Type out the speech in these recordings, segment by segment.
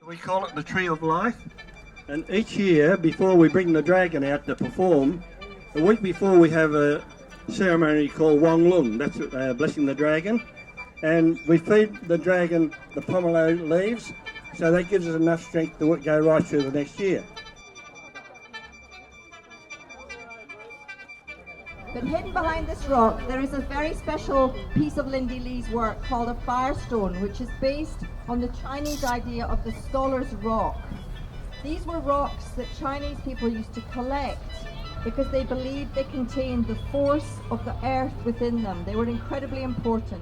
We call it the Tree of Life, and each year before we bring the dragon out to perform, a week before we have a ceremony called Wong Lung, that's blessing the dragon, and we feed the dragon the pomelo leaves, so that gives us enough strength to go right through the next year. But hidden behind this rock, there is a very special piece of Lindy Lee's work called a firestone, which is based on the Chinese idea of the scholar's rock. These were rocks that Chinese people used to collect because they believed they contained the force of the earth within them. They were incredibly important.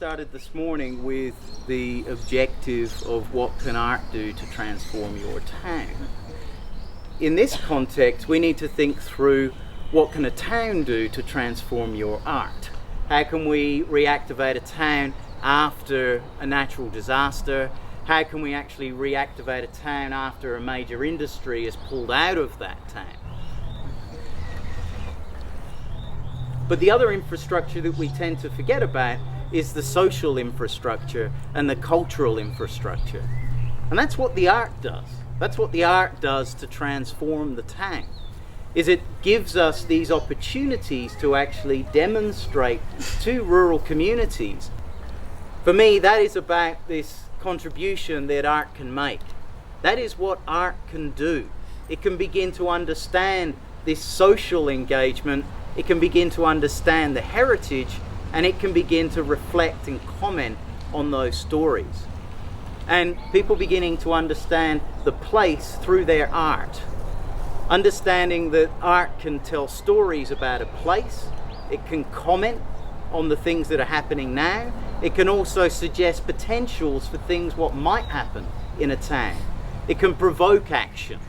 started this morning with the objective of what can art do to transform your town. In this context, we need to think through what can a town do to transform your art. How can we reactivate a town after a natural disaster? How can we actually reactivate a town after a major industry is pulled out of that town? But the other infrastructure that we tend to forget about is the social infrastructure and the cultural infrastructure. And that's what the art does. That's what the art does to transform the town, is it gives us these opportunities to actually demonstrate to rural communities. For me, that is about this contribution that art can make. That is what art can do. It can begin to understand this social engagement. It can begin to understand the heritage, and it can begin to reflect and comment on those stories. And people beginning to understand the place through their art. Understanding that art can tell stories about a place, it can comment on the things that are happening now, it can also suggest potentials for things what might happen in a town. It can provoke action.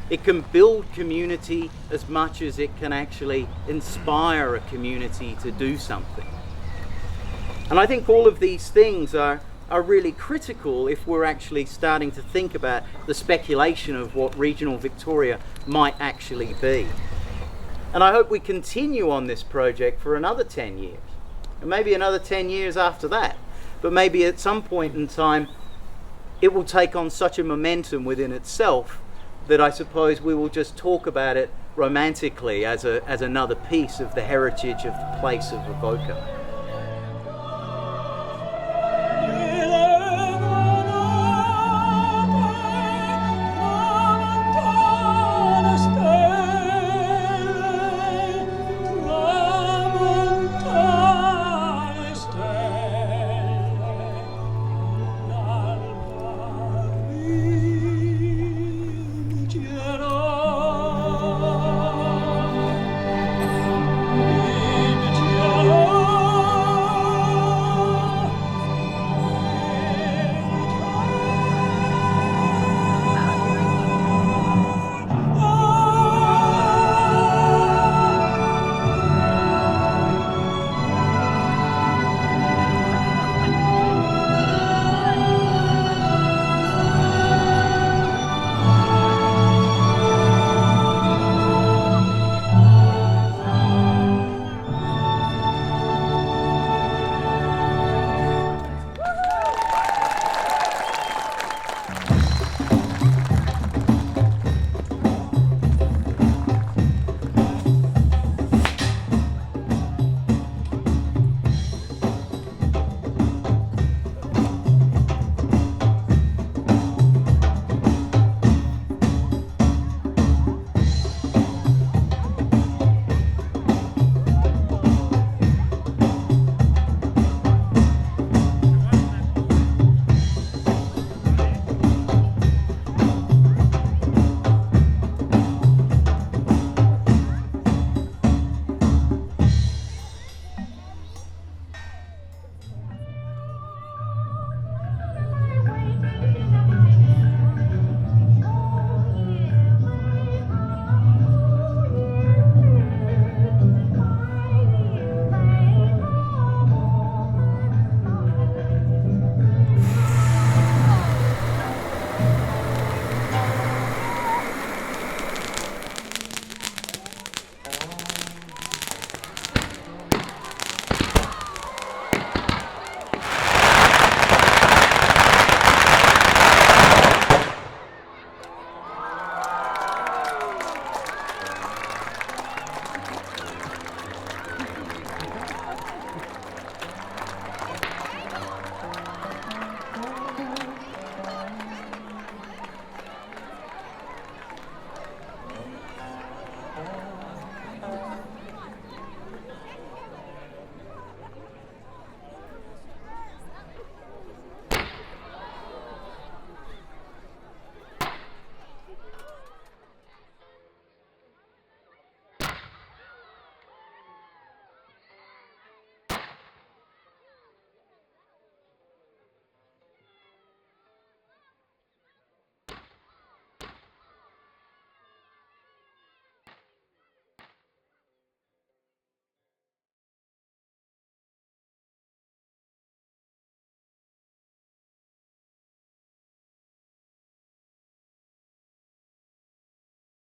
It can build community as much as it can actually inspire a community to do something. And I think all of these things are really critical if we're actually starting to think about the speculation of what regional Victoria might actually be. And I hope we continue on this project for another 10 years, and maybe another 10 years after that. But maybe at some point in time, it will take on such a momentum within itself that I suppose we will just talk about it romantically as another piece of the heritage of the place of Avoca. Quiero